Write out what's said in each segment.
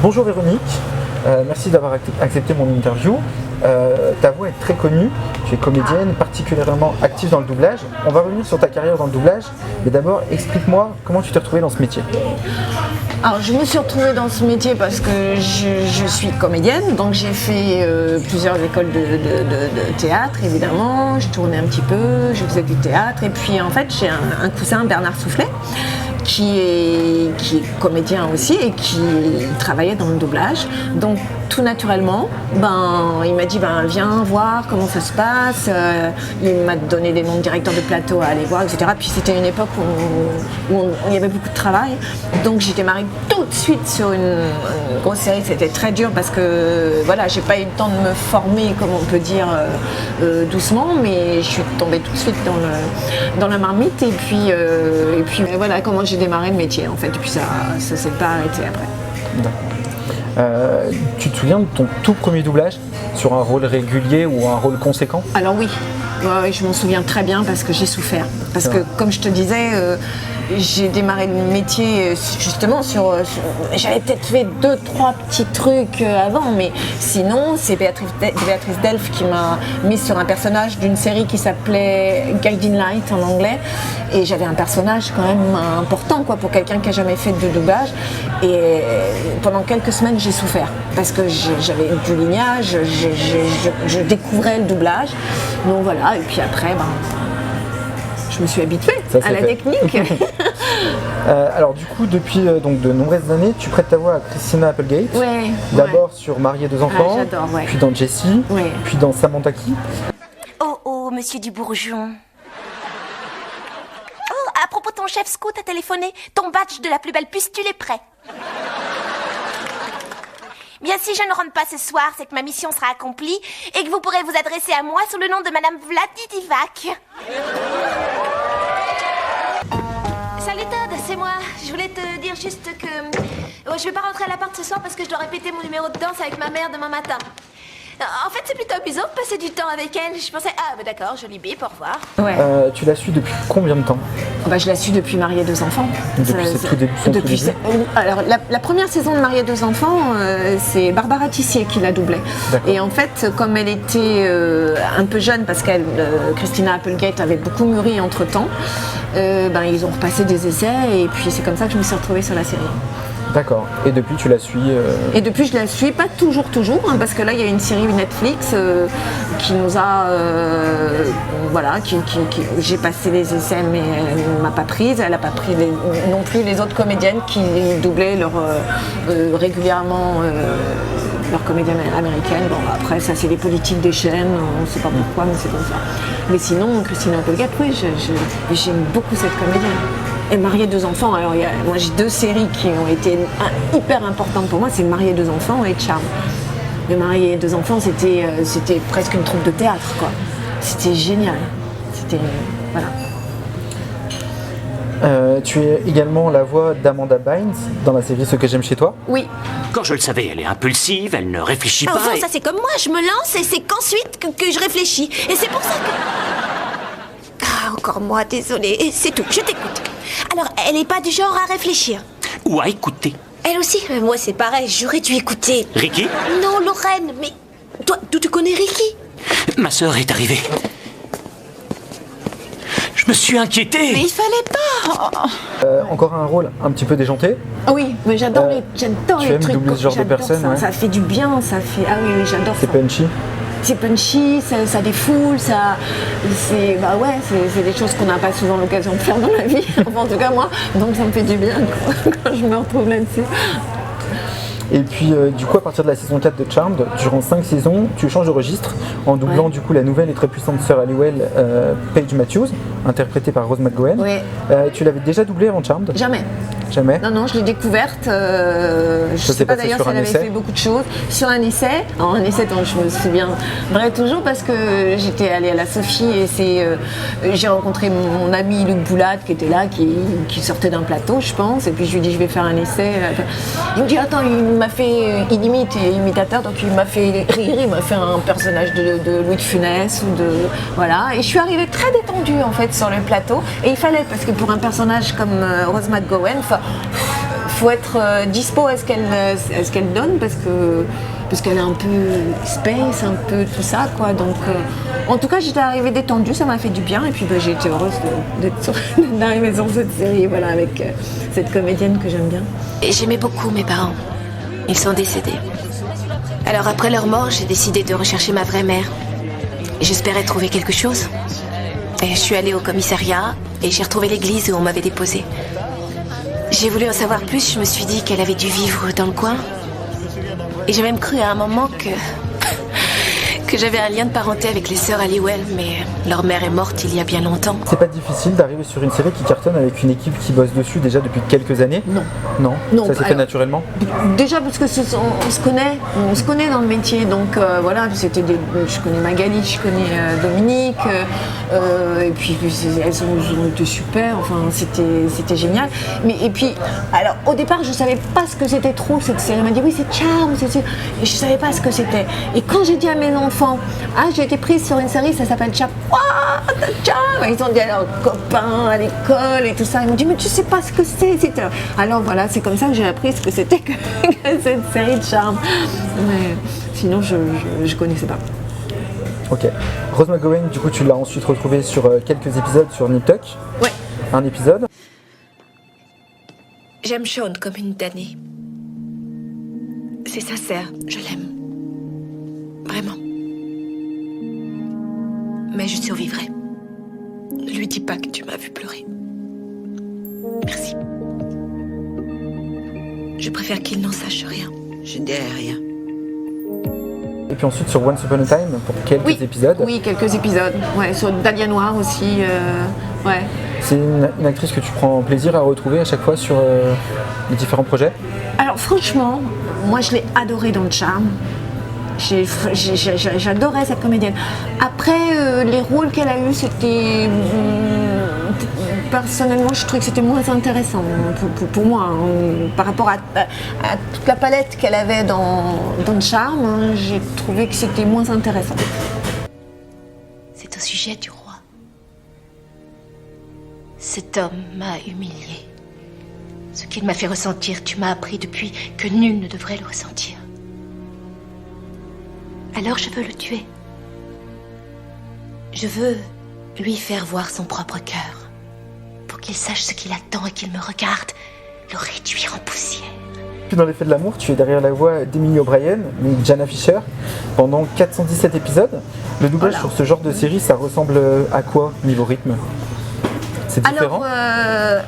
Bonjour Véronique, merci d'avoir accepté mon interview. Ta voix est très connue, tu es comédienne, particulièrement active dans le doublage. On va revenir sur ta carrière dans le doublage, mais d'abord explique-moi comment tu t'es retrouvée dans ce métier. Alors je me suis retrouvée dans ce métier parce que je suis comédienne, donc j'ai fait plusieurs écoles de théâtre évidemment, je tournais un petit peu, je faisais du théâtre et puis en fait j'ai un cousin, Bernard Soufflet, qui est comédien aussi et qui travaillait dans le doublage. Donc tout naturellement, il m'a dit viens voir comment ça se passe. Il m'a donné des noms de directeurs de plateau à aller voir, etc. Puis c'était une époque où il y avait beaucoup de travail. Donc j'ai démarré tout de suite sur une grosse série. C'était très dur parce que voilà, j'ai pas eu le temps de me former, comme on peut dire, doucement, mais je suis tombée tout de suite dans la marmite. Et puis voilà comment j'ai démarré le métier en fait. Et puis ça s'est pas arrêté après. D'accord. Tu te souviens de ton tout premier doublage sur un rôle régulier ou un rôle conséquent? Alors oui, je m'en souviens très bien parce que j'ai souffert. Parce que comme je te disais, j'ai démarré le métier justement sur j'avais peut-être fait 2-3 petits trucs avant, mais sinon c'est Béatrice Delph qui m'a mise sur un personnage d'une série qui s'appelait Guiding Light en anglais, et j'avais un personnage quand même important pour quelqu'un qui n'a jamais fait de doublage, et pendant quelques semaines j'ai souffert parce que j'avais du lignage, je découvrais le doublage, donc voilà, et puis après je me suis habituée à la technique. Alors du coup, depuis de nombreuses années, tu prêtes ta voix à Christina Applegate. Ouais, d'abord sur Mariée 2 enfants, j'adore, puis dans Jessie, puis dans Samantha Key. Oh, monsieur Dubourgeon. Oh, à propos, ton chef scout a téléphoné. Ton badge de la plus belle pustule est prêt. Bien, si je ne rentre pas ce soir, c'est que ma mission sera accomplie et que vous pourrez vous adresser à moi sous le nom de Madame Vladidivac. Salut Todd, c'est moi. Je voulais te dire juste que je vais pas rentrer à l'appart ce soir parce que je dois répéter mon numéro de danse avec ma mère demain matin. En fait, c'est plutôt amusant de passer du temps avec elle. Je pensais, d'accord, jolie bip, au revoir. Ouais. Tu la suis depuis combien de temps? Je la suis depuis Mariée 2 enfants. Depuis son tout début. Alors, la première saison de Mariée 2 enfants, c'est Barbara Tissier qui la doublait. Et en fait, comme elle était un peu jeune, parce que Christina Applegate avait beaucoup mûri entre-temps, ils ont repassé des essais et puis c'est comme ça que je me suis retrouvée sur la série. D'accord. Et depuis, tu la suis Et depuis, je la suis, pas toujours, parce que là, il y a une série Netflix qui nous a... j'ai passé les essais, mais elle ne m'a pas prise. Elle n'a pas pris non plus les autres comédiennes qui doublaient régulièrement leurs comédiennes américaines. Bon, après, ça, c'est les politiques des chaînes, on ne sait pas pourquoi, mais c'est comme ça. Mais sinon, Christina Applegate, oui, j'aime beaucoup cette comédienne. Et Mariée 2 enfants, alors moi j'ai 2 séries qui ont été hyper importantes pour moi, c'est Mariée 2 enfants et Charmed. Mais Mariée 2 enfants, c'était presque une troupe de théâtre, quoi. C'était génial. Voilà. Tu es également la voix d'Amanda Bynes dans la série Ce que j'aime chez toi. Oui. Quand je le savais, elle est impulsive, elle ne réfléchit pas. Enfin, ça c'est comme moi, je me lance et c'est qu'ensuite que je réfléchis. Et c'est pour ça que... encore moi, désolée, c'est tout, je t'écoute. Alors, elle n'est pas du genre à réfléchir. Ou à écouter. Elle aussi? Moi, c'est pareil, j'aurais dû écouter. Ricky? Non, Lorraine, mais... Toi, d'où tu connais Ricky? Ma sœur est arrivée. Je me suis inquiété. Mais il fallait pas. Encore un rôle un petit peu déjanté. Oui, mais j'adore les trucs. Tu aimes doubler ce genre de personnes, ça fait du bien, ça fait... Ah oui, j'adore ça. C'est punchy. C'est punchy, ça défoule, c'est des choses qu'on n'a pas souvent l'occasion de faire dans la vie, enfin, en tout cas moi, donc ça me fait du bien quand je me retrouve là-dessus. Et puis du coup à partir de la saison 4 de Charmed, durant 5 saisons, tu changes de registre en doublant du coup la nouvelle et très puissante sœur Halliwell, Paige Matthews, interprétée par Rose McGowan. Ouais. Tu l'avais déjà doublée avant Charmed? Jamais. Jamais? Non, je l'ai découverte. Je ne sais pas d'ailleurs si elle avait fait beaucoup de choses. Sur un essai. Alors, un essai dont je me souviendrai toujours parce que j'étais allée à la Sophie et j'ai rencontré mon ami Luc Boulade qui était là, qui sortait d'un plateau, je pense. Et puis je lui ai dit, je vais faire un essai. Il me dit, attends, il imite, il est imitateur, donc il m'a fait rire, il m'a fait un personnage de Louis de Funès voilà. Et je suis arrivée très détendue en fait sur le plateau. Et il fallait, parce que pour un personnage comme Rose McGowan, faut être dispo à ce qu'elle donne parce qu'elle est un peu space, un peu tout ça, quoi. Donc, en tout cas, j'étais arrivée détendue, ça m'a fait du bien. Et puis, j'ai été heureuse d'arriver sur cette série, voilà, avec cette comédienne que j'aime bien. Et j'aimais beaucoup mes parents. Ils sont décédés. Alors, après leur mort, j'ai décidé de rechercher ma vraie mère. J'espérais trouver quelque chose. Et je suis allée au commissariat et j'ai retrouvé l'église où on m'avait déposée. J'ai voulu en savoir plus, je me suis dit qu'elle avait dû vivre dans le coin. Et j'ai même cru à un moment que j'avais un lien de parenté avec les sœurs Halliwell, mais leur mère est morte il y a bien longtemps. C'est pas difficile d'arriver sur une série qui cartonne avec une équipe qui bosse dessus déjà depuis quelques années? Non. Non, ça s'est fait naturellement? Déjà parce que on se connaît dans le métier, donc voilà, je connais Magali, je connais Dominique, et puis elles ont été super, enfin c'était génial. Et puis, alors au départ je savais pas ce que c'était trop cette série, elle m'a dit oui c'est Charmed, et je savais pas ce que c'était. Et quand j'ai dit à mes enfants, j'ai été prise sur une série, ça s'appelle Charmed, ils ont dit à leurs copains à l'école et tout ça, ils m'ont dit mais tu sais pas ce que c'est. Alors voilà, c'est comme ça que j'ai appris ce que c'était que cette série de Charmed. Mais sinon je connaissais pas. Ok. Rose McGowan, du coup tu l'as ensuite retrouvée sur quelques épisodes sur Nip Tuck. Ouais. Un épisode. J'aime Sean comme une damnée. C'est sincère, je l'aime. Vraiment. Mais je survivrai. Ne lui dis pas que tu m'as vu pleurer. Merci. Je préfère qu'il n'en sache rien. Je ne dirai rien. Et puis ensuite sur Once Upon a Time pour quelques épisodes. Oui, quelques épisodes. Ouais, sur Dahlia Noir aussi. Ouais. C'est une actrice que tu prends plaisir à retrouver à chaque fois sur les différents projets? Alors franchement, moi je l'ai adorée dans Charmed. J'adorais cette comédienne. Après, les rôles qu'elle a eus, c'était... personnellement, je trouvais que c'était moins intéressant pour moi. Par rapport à toute la palette qu'elle avait dans Charmed, j'ai trouvé que c'était moins intéressant. C'est au sujet du roi. Cet homme m'a humiliée. Ce qu'il m'a fait ressentir, tu m'as appris depuis que nul ne devrait le ressentir. Alors je veux le tuer. Je veux lui faire voir son propre cœur. Pour qu'il sache ce qu'il attend et qu'il me regarde, le réduire en poussière. Dans Les Feux de l'amour, tu es derrière la voix d'Emily O'Brien, mais Jana Fisher, pendant 417 épisodes. Le doublage sur ce genre de série, ça ressemble à quoi niveau rythme? C'est différent? Alors,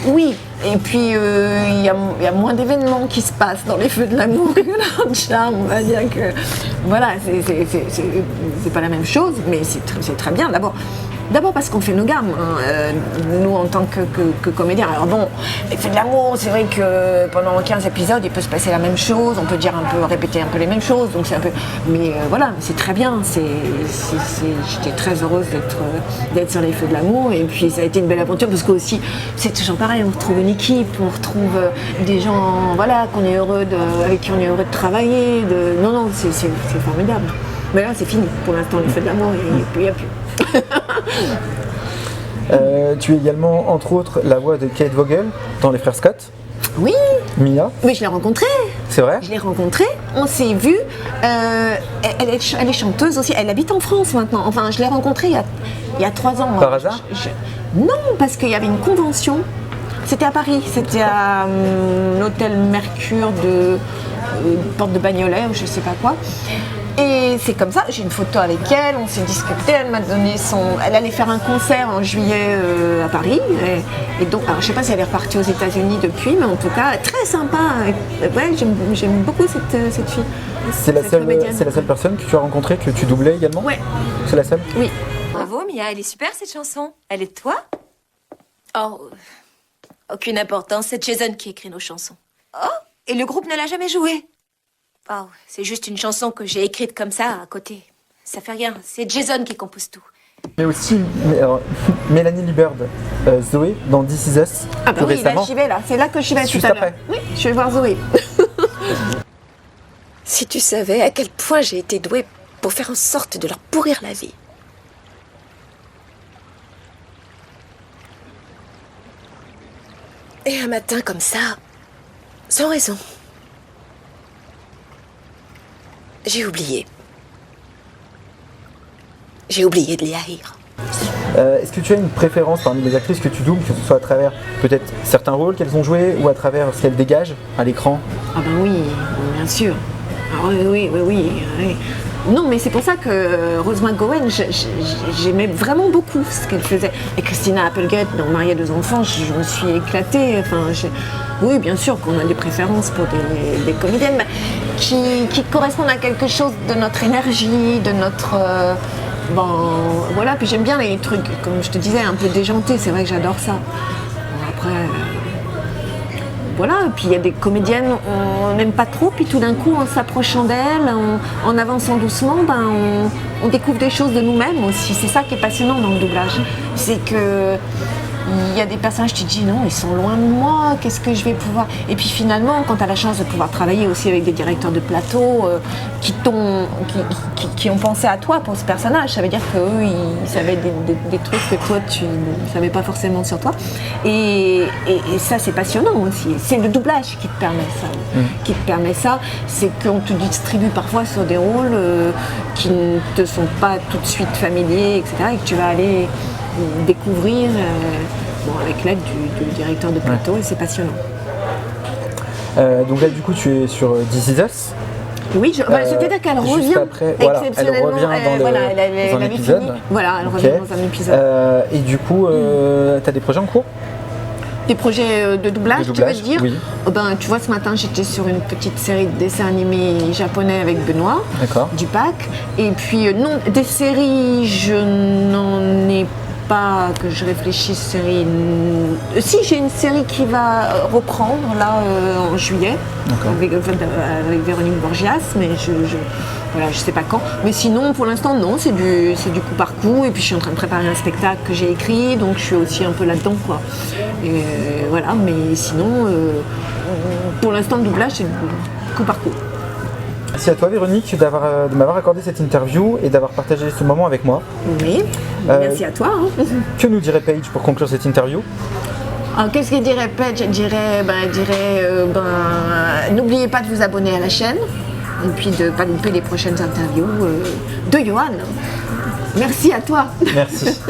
oui, et puis il y a moins d'événements qui se passent dans Les Feux de l'amour que dans Charmed, on va dire que voilà, c'est pas la même chose, mais c'est très bien. D'abord parce qu'on fait nos gammes, nous en tant que comédiens. Alors bon, Les Feux de l'amour, c'est vrai que pendant 15 épisodes, il peut se passer la même chose, on peut répéter un peu les mêmes choses, donc c'est un peu... Mais voilà, c'est très bien, j'étais très heureuse d'être sur Les Feux de l'amour, et puis ça a été une belle aventure, parce que aussi, c'est toujours pareil, on retrouve une équipe, on retrouve des gens, voilà, avec qui on est heureux de travailler, non, c'est formidable. Mais là, c'est fini, pour l'instant, Les Feux de l'amour, il n'y a plus. Tu es également, entre autres, la voix de Kate Vogel dans Les Frères Scott. Oui. Mia. Oui, je l'ai rencontrée. C'est vrai? Je l'ai rencontrée, on s'est vus. Elle est chanteuse aussi. Elle habite en France maintenant. Enfin, je l'ai rencontrée il y a 3 ans. Par hasard? Non, parce qu'il y avait une convention. C'était à Paris. C'était à l'hôtel Mercure de Porte de Bagnolet ou je sais pas quoi. Et c'est comme ça, j'ai une photo avec elle, on s'est discuté, elle m'a donné elle allait faire un concert en juillet à Paris, et donc, alors, je sais pas si elle est repartie aux États-Unis depuis, mais en tout cas, très sympa. Ouais, j'aime beaucoup cette fille. C'est la seule personne que tu as rencontrée, que tu doublais également? Ouais. C'est la seule? Oui. Bravo Mia, elle est super cette chanson. Elle est de toi? Oh, aucune importance, c'est Jason qui écrit nos chansons. Oh, et le groupe ne l'a jamais jouée? Oh, c'est juste une chanson que j'ai écrite comme ça, à côté. Ça fait rien, c'est Jason qui compose tout. Mais aussi Mélanie Liberd, Zoé, dans This Is Us, Ah bah tout oui, récemment. là, j'y vais là, c'est là que j'y vais tout Juste à l'heure. après. Oui, je vais voir Zoé. Si tu savais à quel point j'ai été douée pour faire en sorte de leur pourrir la vie. Et un matin comme ça, Sans raison. J'ai oublié. J'ai oublié de les haïr. Est-ce que tu as une préférence parmi les actrices que tu doubles, que ce soit à travers peut-être certains rôles qu'elles ont joués ou à travers ce qu'elles dégagent à l'écran? Ah ben oui, bien sûr. Ah oui. Non, mais c'est pour ça que Rose McGowan, j'aimais vraiment beaucoup ce qu'elle faisait. Et Christina Applegate, dans Mariée à 2 enfants, je me suis éclatée. Oui, bien sûr qu'on a des préférences pour des comédiennes mais qui correspondent à quelque chose de notre énergie, de notre... voilà, puis j'aime bien les trucs, comme je te disais, un peu déjantés, c'est vrai que j'adore ça. Bon, après... Voilà, et puis il y a des comédiennes, on n'aime pas trop, puis tout d'un coup, en s'approchant d'elles, en avançant doucement, on découvre des choses de nous-mêmes aussi. C'est ça qui est passionnant dans le doublage. C'est que il y a des personnages, tu te dis non, ils sont loin de moi, qu'est-ce que je vais pouvoir... Et puis finalement, quand tu as la chance de pouvoir travailler aussi avec des directeurs de plateau qui ont pensé à toi pour ce personnage, ça veut dire qu'eux, ils savaient des trucs que toi, tu ne savais pas forcément sur toi. Et ça, c'est passionnant aussi. C'est le doublage qui te permet ça. C'est qu'on te distribue parfois sur des rôles qui ne te sont pas tout de suite familiers, etc. Et que tu vas aller découvrir avec l'aide du directeur de plateau, et c'est passionnant. Donc là, du coup, tu es sur This Is Us. Oui, c'est-à-dire qu'elle revient après, exceptionnellement. Elle revient dans l'épisode. Elle revient dans un épisode. Et du coup, tu as des projets en cours? Des projets de doublage, tu veux dire? Oui. Tu vois, ce matin, j'étais sur une petite série de dessins animés japonais avec Benoît, du PAC. Et puis, non, des séries, je n'en ai pas que je réfléchisse. Si, j'ai une série qui va reprendre, là, en juillet, avec Véronique Borgias, mais je sais pas quand. Mais sinon, pour l'instant, non, c'est du coup par coup. Et puis, je suis en train de préparer un spectacle que j'ai écrit, donc je suis aussi un peu là-dedans, quoi. Et voilà, mais sinon, pour l'instant, le doublage, c'est du coup par coup. Merci à toi, Véronique, de m'avoir accordé cette interview et d'avoir partagé ce moment avec moi. Oui, merci à toi. Que nous dirait Paige pour conclure cette interview? Qu'est-ce qu'il dirait Paige? Elle dirait, n'oubliez pas de vous abonner à la chaîne et puis de ne pas louper les prochaines interviews de Johan. Merci à toi. Merci.